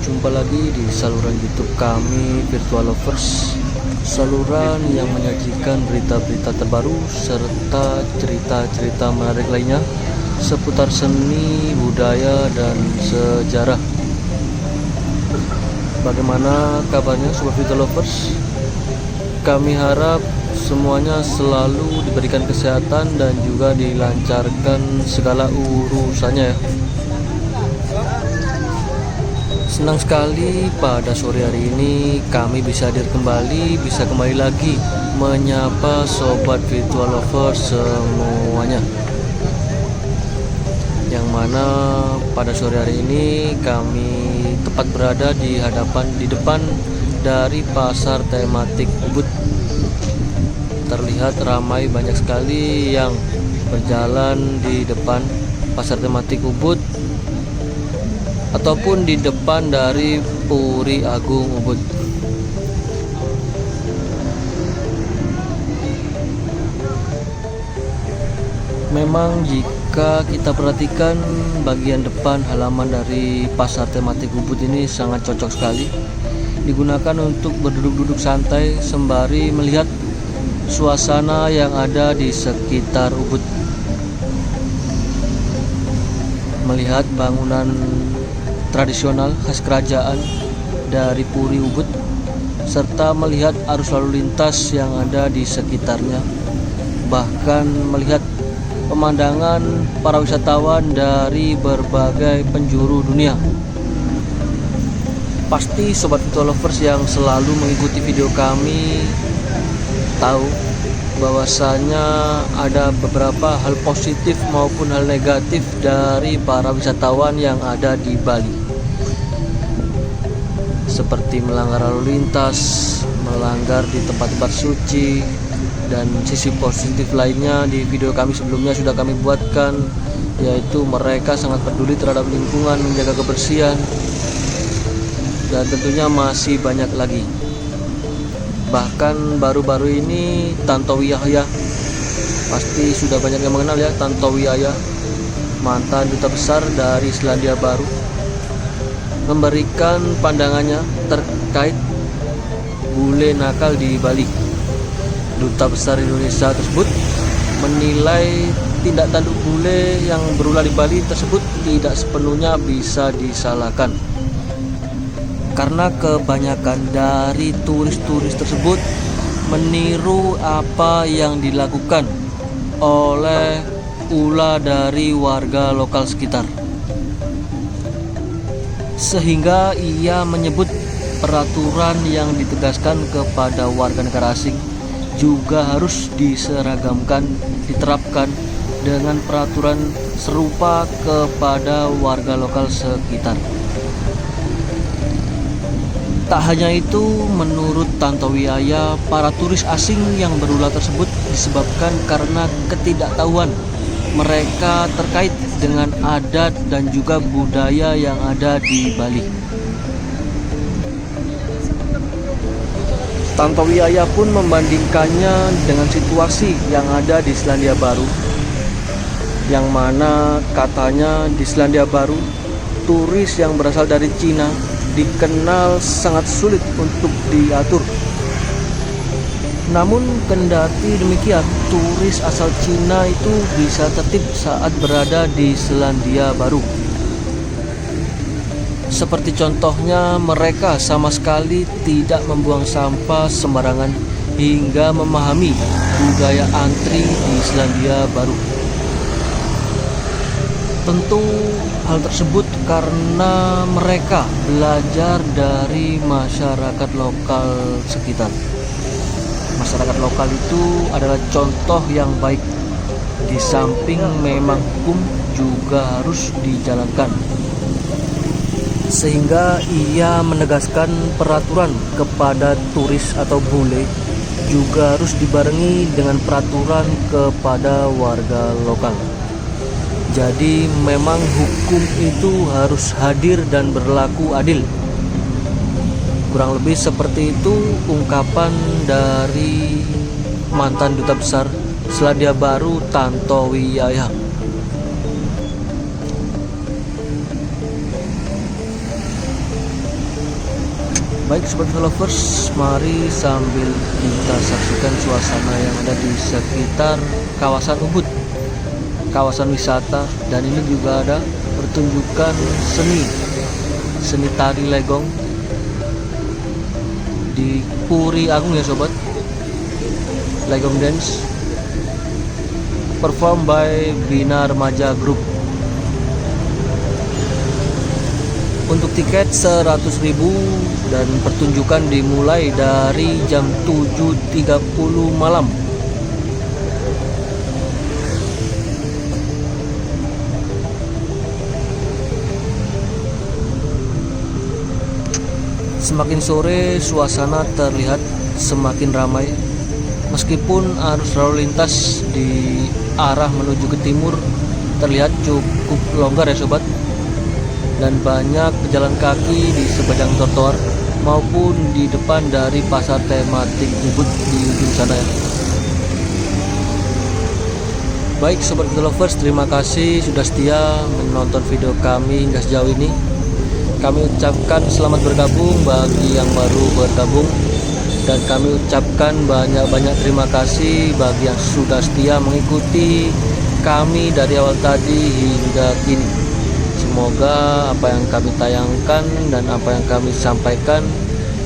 Jumpa lagi di saluran YouTube kami, Virtual Lovers, saluran yang menyajikan berita-berita terbaru serta cerita-cerita menarik lainnya seputar seni, budaya, dan sejarah. Bagaimana kabarnya Sobat Virtual Lovers? Kami harap semuanya selalu diberikan kesehatan dan juga dilancarkan segala urusannya ya. Senang sekali pada sore hari ini kami bisa hadir kembali, bisa kembali lagi menyapa Sobat Virtual Lovers semuanya. Yang mana pada sore hari ini kami tepat berada di depan dari pasar tematik Ubud. Terlihat ramai, banyak sekali yang berjalan di depan pasar tematik Ubud ataupun di depan dari Puri Agung Ubud. Memang jika kita perhatikan bagian depan halaman dari pasar tematik Ubud ini sangat cocok sekali, digunakan untuk berduduk-duduk santai sembari melihat suasana yang ada di sekitar Ubud. Melihat bangunan tradisional khas kerajaan dari Puri Ubud, serta melihat arus lalu lintas yang ada di sekitarnya, bahkan melihat pemandangan para wisatawan dari berbagai penjuru dunia. Pasti Sobat Virtual Lovers yang selalu mengikuti video kami tahu bahwasanya ada beberapa hal positif maupun hal negatif dari para wisatawan yang ada di Bali, seperti melanggar lalu lintas, melanggar di tempat-tempat suci, dan sisi positif lainnya di video kami sebelumnya sudah kami buatkan, yaitu mereka sangat peduli terhadap lingkungan, menjaga kebersihan, dan tentunya masih banyak lagi. Bahkan baru-baru ini Tantowi Yahya, pasti sudah banyak yang mengenal ya Tantowi Yahya, mantan duta besar dari Selandia Baru, memberikan pandangannya terkait bule nakal di Bali. Duta besar Indonesia tersebut menilai tindak tanduk bule yang berulah di Bali tersebut tidak sepenuhnya bisa disalahkan, karena kebanyakan dari turis-turis tersebut meniru apa yang dilakukan oleh ulah dari warga lokal sekitar, sehingga ia menyebut peraturan yang ditegaskan kepada warga negara asing juga harus diseragamkan, diterapkan dengan peraturan serupa kepada warga lokal sekitar. Tak hanya itu, menurut Tantowi Yahya, para turis asing yang berulah tersebut disebabkan karena ketidaktahuan mereka terkait dengan adat dan juga budaya yang ada di Bali. Tantowi Yahya pun membandingkannya dengan situasi yang ada di Selandia Baru, yang mana katanya di Selandia Baru turis yang berasal dari Cina dikenal sangat sulit untuk diatur. Namun kendati demikian, turis asal Cina itu bisa tertib saat berada di Selandia Baru. Seperti contohnya, mereka sama sekali tidak membuang sampah sembarangan hingga memahami budaya antri di Selandia Baru. Tentu hal tersebut karena mereka belajar dari masyarakat lokal sekitar. Masyarakat lokal itu adalah contoh yang baik. Di samping memang hukum juga harus dijalankan, sehingga ia menegaskan peraturan kepada turis atau bule juga harus dibarengi dengan peraturan kepada warga lokal. Jadi memang hukum itu harus hadir dan berlaku adil. Kurang lebih seperti itu ungkapan dari mantan duta besar Selandia Baru Tantowi Yahya. Baik sobat lovers, mari sambil kita saksikan suasana yang ada di sekitar kawasan Ubud, kawasan wisata. Dan ini juga ada pertunjukan seni tari legong di Puri Agung ya sobat. Legong dance perform by Bina Remaja Group. Untuk tiket 100.000 dan pertunjukan dimulai dari jam 7.30 malam. Semakin sore suasana terlihat semakin ramai, meskipun arus lalu lintas di arah menuju ke timur terlihat cukup longgar ya sobat, dan banyak pejalan kaki di sepanjang trotoar maupun di depan dari pasar tematik Ubud di ujung sana ya. Baik sobat lovers, terima kasih sudah setia menonton video kami hingga sejauh ini. Kami ucapkan selamat bergabung bagi yang baru bergabung, dan kami ucapkan banyak-banyak terima kasih bagi yang sudah setia mengikuti kami dari awal tadi hingga kini. Semoga apa yang kami tayangkan dan apa yang kami sampaikan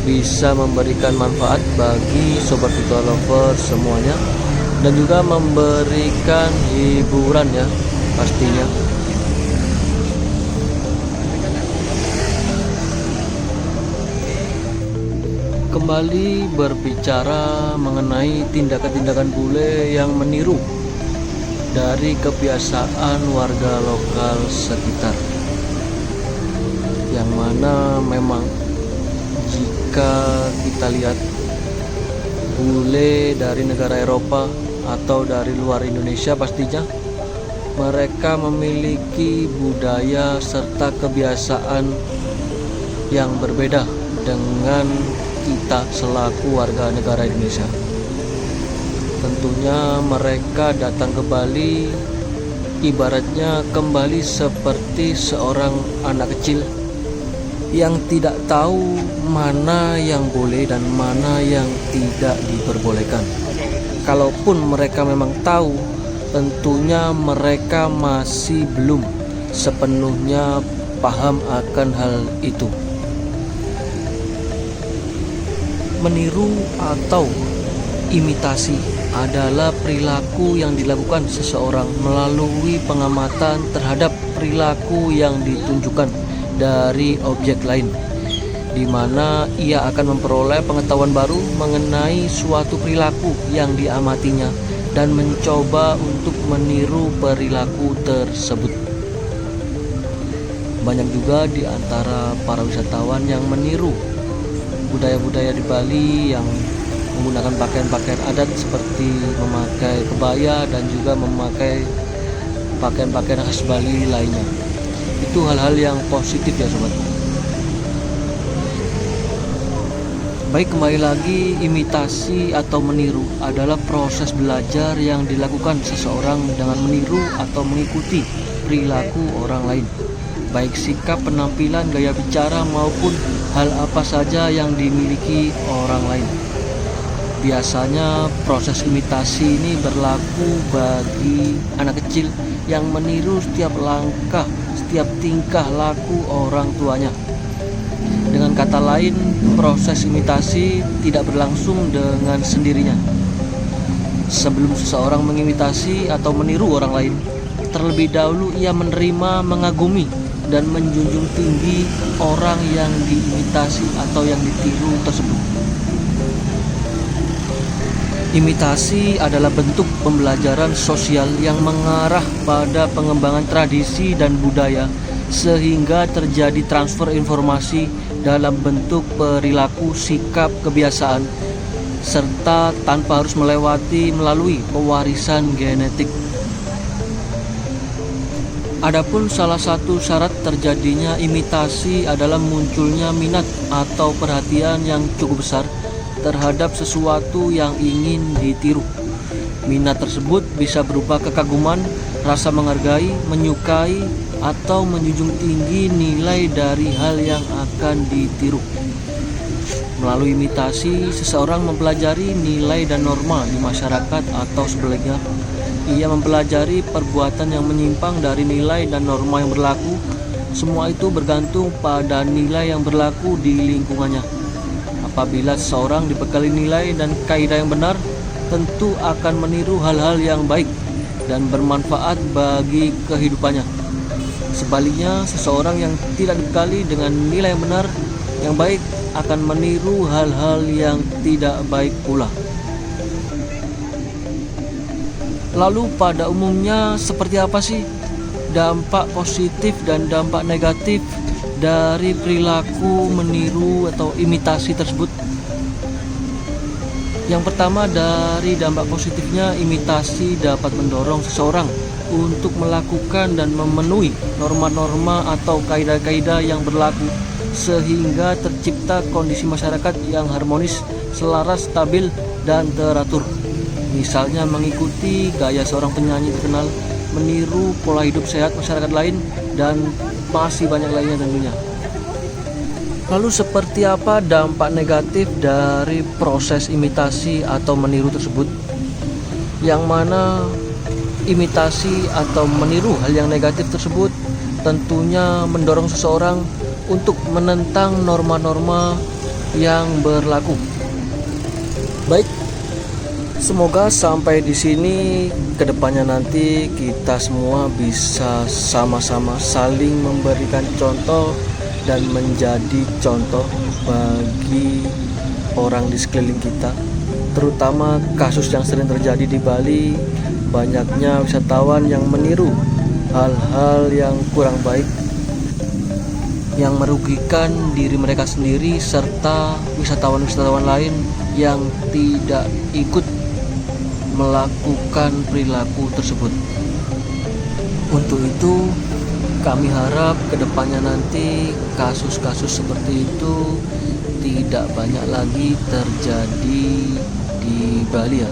bisa memberikan manfaat bagi sobat virtual lover semuanya, dan juga memberikan hiburan ya pastinya. Kembali berbicara mengenai tindakan-tindakan bule yang meniru dari kebiasaan warga lokal sekitar, yang mana memang jika kita lihat bule dari negara Eropa atau dari luar Indonesia, pastinya mereka memiliki budaya serta kebiasaan yang berbeda dengan kita selaku warga negara Indonesia. Tentunya mereka datang ke Bali ibaratnya kembali seperti seorang anak kecil yang tidak tahu mana yang boleh dan mana yang tidak diperbolehkan. Kalaupun mereka memang tahu, tentunya mereka masih belum sepenuhnya paham akan hal itu. Meniru atau imitasi adalah perilaku yang dilakukan seseorang melalui pengamatan terhadap perilaku yang ditunjukkan dari objek lain, di mana ia akan memperoleh pengetahuan baru mengenai suatu perilaku yang diamatinya dan mencoba untuk meniru perilaku tersebut. Banyak juga di antara para wisatawan yang meniru budaya-budaya di Bali yang menggunakan pakaian-pakaian adat seperti memakai kebaya dan juga memakai pakaian-pakaian khas Bali lainnya. Itu hal-hal yang positif ya sobat. Baik, kembali lagi, imitasi atau meniru adalah proses belajar yang dilakukan seseorang dengan meniru atau mengikuti perilaku orang lain, baik sikap, penampilan, gaya bicara maupun hal apa saja yang dimiliki orang lain. Biasanya proses imitasi ini berlaku bagi anak kecil yang meniru setiap langkah, setiap tingkah laku orang tuanya. Dengan kata lain, proses imitasi tidak berlangsung dengan sendirinya. Sebelum seseorang mengimitasi atau meniru orang lain, terlebih dahulu ia menerima, mengagumi, dan menjunjung tinggi orang yang diimitasi atau yang ditiru tersebut. Imitasi adalah bentuk pembelajaran sosial yang mengarah pada pengembangan tradisi dan budaya, sehingga terjadi transfer informasi dalam bentuk perilaku, sikap, kebiasaan, serta tanpa harus melalui pewarisan genetik. Adapun salah satu syarat terjadinya imitasi adalah munculnya minat atau perhatian yang cukup besar terhadap sesuatu yang ingin ditiru. Minat tersebut bisa berupa kekaguman, rasa menghargai, menyukai, atau menjunjung tinggi nilai dari hal yang akan ditiru. Melalui imitasi, seseorang mempelajari nilai dan norma di masyarakat, atau sebaliknya, ia mempelajari perbuatan yang menyimpang dari nilai dan norma yang berlaku. Semua itu bergantung pada nilai yang berlaku di lingkungannya. Apabila seseorang dibekali nilai dan kaidah yang benar, tentu akan meniru hal-hal yang baik dan bermanfaat bagi kehidupannya. Sebaliknya, seseorang yang tidak dibekali dengan nilai yang benar, yang baik, akan meniru hal-hal yang tidak baik pula. Lalu pada umumnya seperti apa sih dampak positif dan dampak negatif dari perilaku meniru atau imitasi tersebut? Yang pertama, dari dampak positifnya, imitasi dapat mendorong seseorang untuk melakukan dan memenuhi norma-norma atau kaidah-kaidah yang berlaku, sehingga tercipta kondisi masyarakat yang harmonis, selaras, stabil, dan teratur. Misalnya mengikuti gaya seorang penyanyi terkenal, meniru pola hidup sehat masyarakat lain, dan masih banyak lainnya tentunya. Lalu seperti apa dampak negatif dari proses imitasi atau meniru tersebut? Yang mana imitasi atau meniru hal yang negatif tersebut tentunya mendorong seseorang untuk menentang norma-norma yang berlaku. Baik, semoga sampai di sini kedepannya nanti kita semua bisa sama-sama saling memberikan contoh dan menjadi contoh bagi orang di sekeliling kita, terutama kasus yang sering terjadi di Bali, banyaknya wisatawan yang meniru hal-hal yang kurang baik, yang merugikan diri mereka sendiri serta wisatawan-wisatawan lain yang tidak ikut melakukan perilaku tersebut. Untuk itu, kami harap kedepannya nanti kasus-kasus seperti itu tidak banyak lagi terjadi di Bali ya.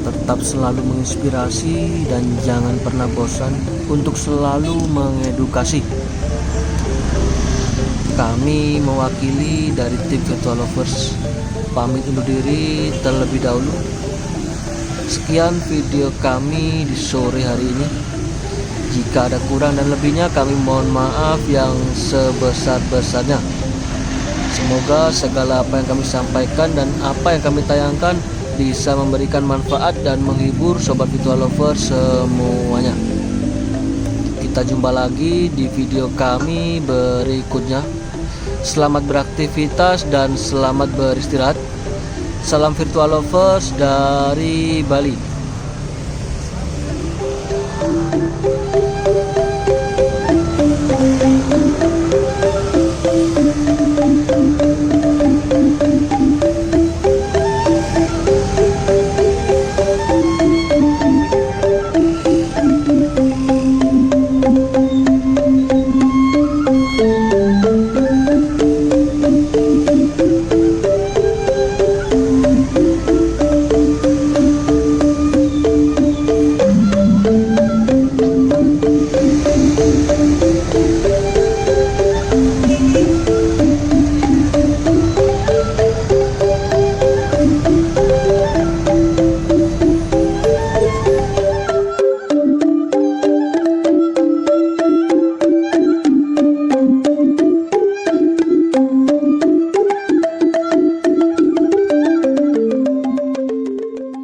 Tetap selalu menginspirasi dan jangan pernah bosan untuk selalu mengedukasi. Kami mewakili dari tim Virtual Lovers pamit undur diri terlebih dahulu. Sekian video kami di sore hari ini. Jika ada kurang dan lebihnya, kami mohon maaf yang sebesar-besarnya. Semoga segala apa yang kami sampaikan dan apa yang kami tayangkan bisa memberikan manfaat dan menghibur Sobat Virtual Lovers semuanya. Kita jumpa lagi di video kami berikutnya. Selamat beraktivitas dan selamat beristirahat. Salam Virtual Lovers dari Bali.